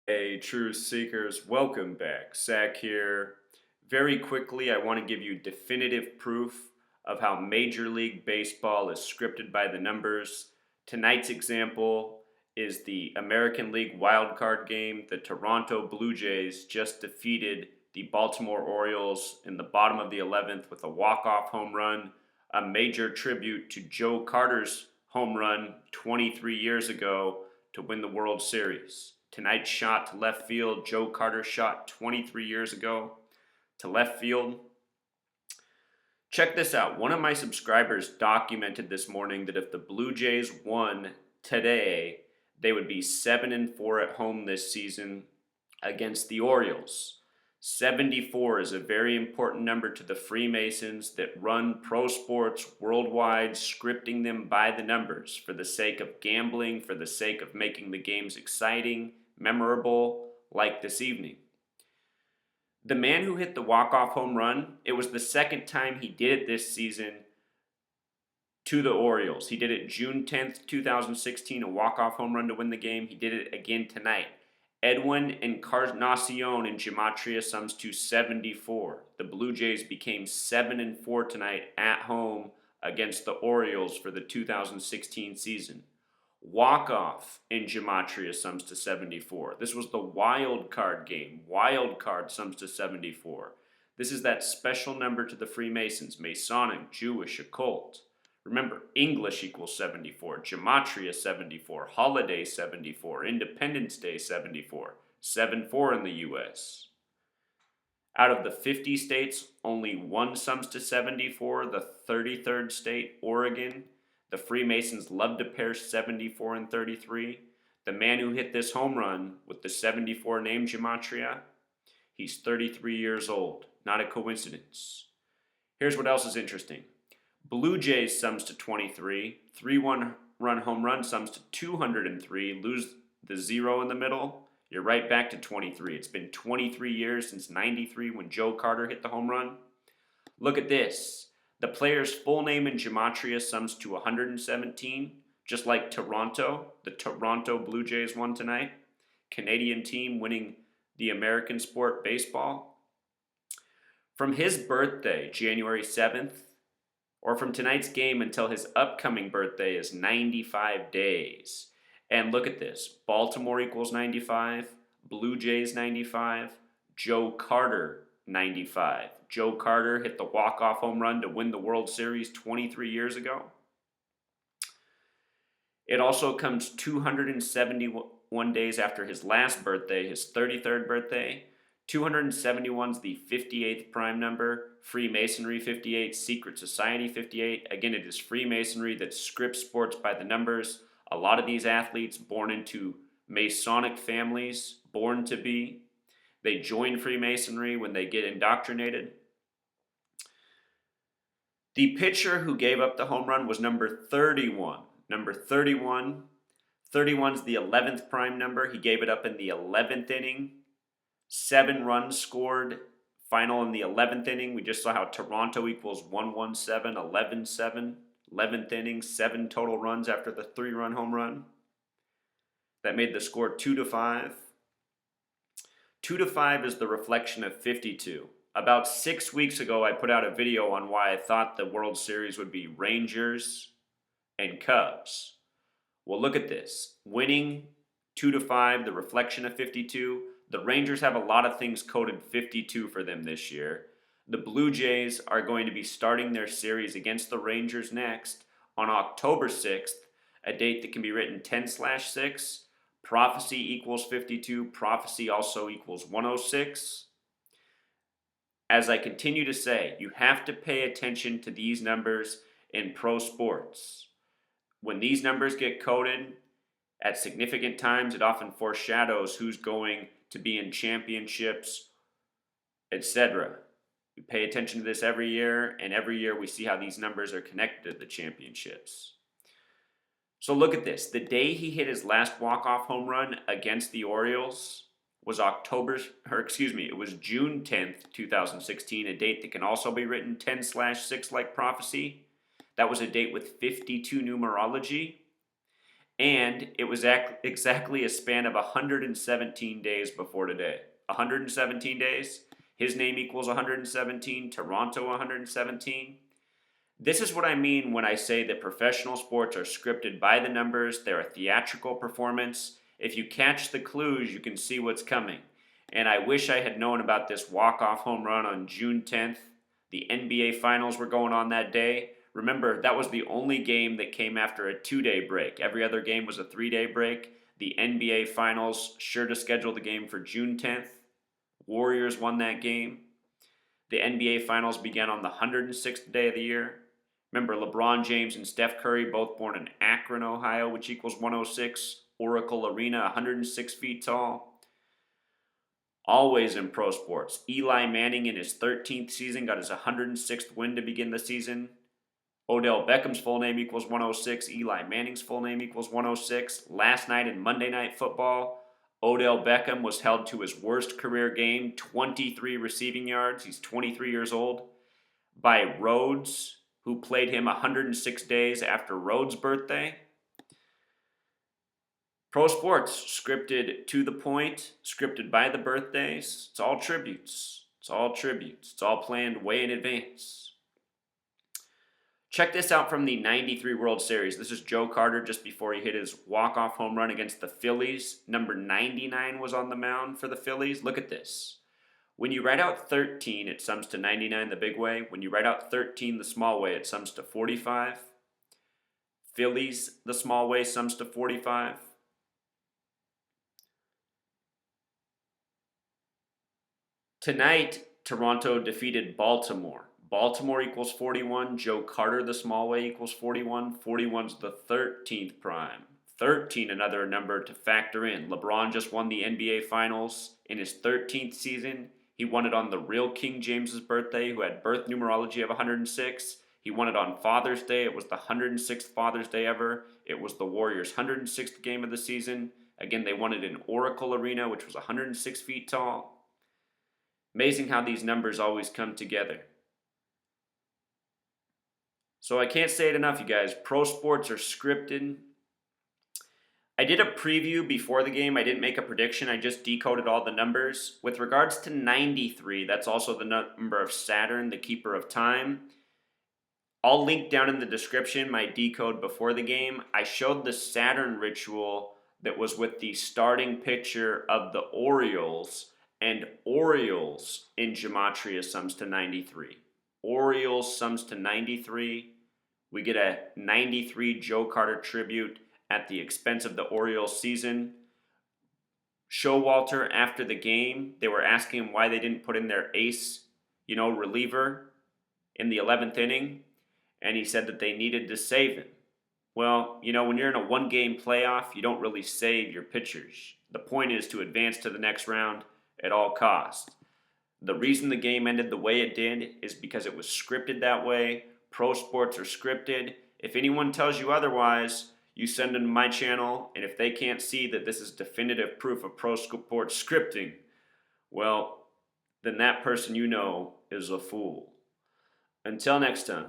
Hey, Truth Seekers, welcome back. Zach here. Very quickly, I want to give you definitive proof of how Major League Baseball is scripted by the numbers. Tonight's example is the American League wildcard game. The Toronto Blue Jays just defeated the Baltimore Orioles in the bottom of the 11th with a walk-off home run, a major tribute to Joe Carter's home run 23 years ago to win the World Series. Tonight's shot to left field, Joe Carter shot 23 years ago to left field. Check this out. One of my subscribers documented this morning that if the Blue Jays won today, they would be 7-4 at home this season against the Orioles. 74 is a very important number to the Freemasons that run pro sports worldwide, scripting them by the numbers for the sake of gambling, for the sake of making the games exciting, memorable, like this evening. The man who hit the walk-off home run, it was the second time he did it this season to the Orioles. He did it June 10th, 2016, a walk-off home run to win the game. He did it again tonight. Edwin Encarnacion in Gematria sums to 74. The Blue Jays became 7-4 tonight at home against the Orioles for the 2016 season. Walk-off in Gematria sums to 74. This was the wild card game. Wild card sums to 74. This is that special number to the Freemasons, Masonic, Jewish, occult. Remember, English equals 74, Gematria 74, Holiday 74, Independence Day 74, 7-4 in the U.S. Out of the 50 states, only one sums to 74, the 33rd state, Oregon. The Freemasons love to pair 74 and 33. The man who hit this home run with the 74 name Gematria, he's 33 years old. Not a coincidence. Here's what else is interesting. Blue Jays sums to 23. 3-1 run home run sums to 203. Lose the zero in the middle, you're right back to 23. It's been 23 years since 93 when Joe Carter hit the home run. Look at this. The player's full name in Gematria sums to 117, just like Toronto. The Toronto Blue Jays won tonight. Canadian team winning the American sport baseball. From his birthday, January 7th, or from tonight's game until his upcoming birthday is 95 days. And look at this. Baltimore equals 95, Blue Jays 95, Joe Carter 95. Joe Carter hit the walk-off home run to win the World Series 23 years ago. It also comes 271 days after his last birthday, his 33rd birthday. 271 is the 58th prime number. Freemasonry 58, Secret Society 58. Again, it is Freemasonry that scripts sports by the numbers. A lot of these athletes born into Masonic families, born to be. They join Freemasonry when they get indoctrinated. The pitcher who gave up the home run was number 31. Number 31. 31 is the 11th prime number. He gave it up in the 11th inning. 7 runs scored. Final in the 11th inning. We just saw how Toronto equals 117, 11-7. 11th inning, 7 total runs after the 3-run home run. That made the score 2-5. 2-5 is the reflection of 52. About 6 weeks ago, I put out a video on why I thought the World Series would be Rangers and Cubs. Well, look at this. Winning 2-5, the reflection of 52. The Rangers have a lot of things coded 52 for them this year. The Blue Jays are going to be starting their series against the Rangers next on October 6th, a date that can be written 10/6. Prophecy equals 52. Prophecy also equals 106. As I continue to say, you have to pay attention to these numbers in pro sports. When these numbers get coded at significant times, it often foreshadows who's going to be in championships, etc. We pay attention to this every year, and every year we see how these numbers are connected to the championships. So look at this. The day he hit his last walk-off home run against the Orioles was it was June 10th, 2016, a date that can also be written 10/6 like prophecy. That was a date with 52 numerology. And it was exactly a span of 117 days before today. 117 days. His name equals 117. Toronto 117. This is what I mean when I say that professional sports are scripted by the numbers. They're a theatrical performance. If you catch the clues, you can see what's coming. And I wish I had known about this walk-off home run on June 10th. The NBA Finals were going on that day. Remember, that was the only game that came after a 2-day break. Every other game was a 3-day break. The NBA Finals sure to schedule the game for June 10th. Warriors won that game. The NBA Finals began on the 106th day of the year. Remember, LeBron James and Steph Curry, both born in Akron, Ohio, which equals 106. Oracle Arena, 106 feet tall. Always in pro sports. Eli Manning in his 13th season got his 106th win to begin the season. Odell Beckham's full name equals 106. Eli Manning's full name equals 106. Last night in Monday Night Football, Odell Beckham was held to his worst career game, 23 receiving yards. He's 23 years old. By Rhodes, who played him 106 days after Rhodes' birthday. Pro sports, scripted to the point, scripted by the birthdays. It's all tributes. It's all tributes. It's all planned way in advance. Check this out from the 93 World Series. This is Joe Carter just before he hit his walk-off home run against the Phillies. Number 99 was on the mound for the Phillies. Look at this. When you write out 13, it sums to 99 the big way. When you write out 13 the small way, it sums to 45. Phillies the small way sums to 45. Tonight, Toronto defeated Baltimore. Baltimore equals 41. Joe Carter the small way equals 41. 41's the 13th prime. 13, another number to factor in. LeBron just won the NBA Finals in his 13th season. He won it on the real King James's birthday, who had birth numerology of 106. He won it on Father's Day. It was the 106th Father's Day ever. It was the Warriors' 106th game of the season. Again, they won it in Oracle Arena, which was 106 feet tall. Amazing how these numbers always come together. So I can't say it enough, you guys. Pro sports are scripted. I did a preview before the game. I didn't make a prediction. I just decoded all the numbers. With regards to 93, that's also the number of Saturn, the keeper of time. I'll link down in the description my decode before the game. I showed the Saturn ritual that was with the starting pitcher of the Orioles, and Orioles in Gematria sums to 93. Orioles sums to 93. We get a 93 Joe Carter tribute at the expense of the Orioles season. Showalter, after the game, they were asking him why they didn't put in their ace, reliever in the 11th inning, and he said that they needed to save him. Well, when you're in a one-game playoff, you don't really save your pitchers. The point is to advance to the next round at all costs. The reason the game ended the way it did is because it was scripted that way. Pro sports are scripted. If anyone tells you otherwise, you send them to my channel, and if they can't see that this is definitive proof of pro sports scripting, well, then that person is a fool. Until next time.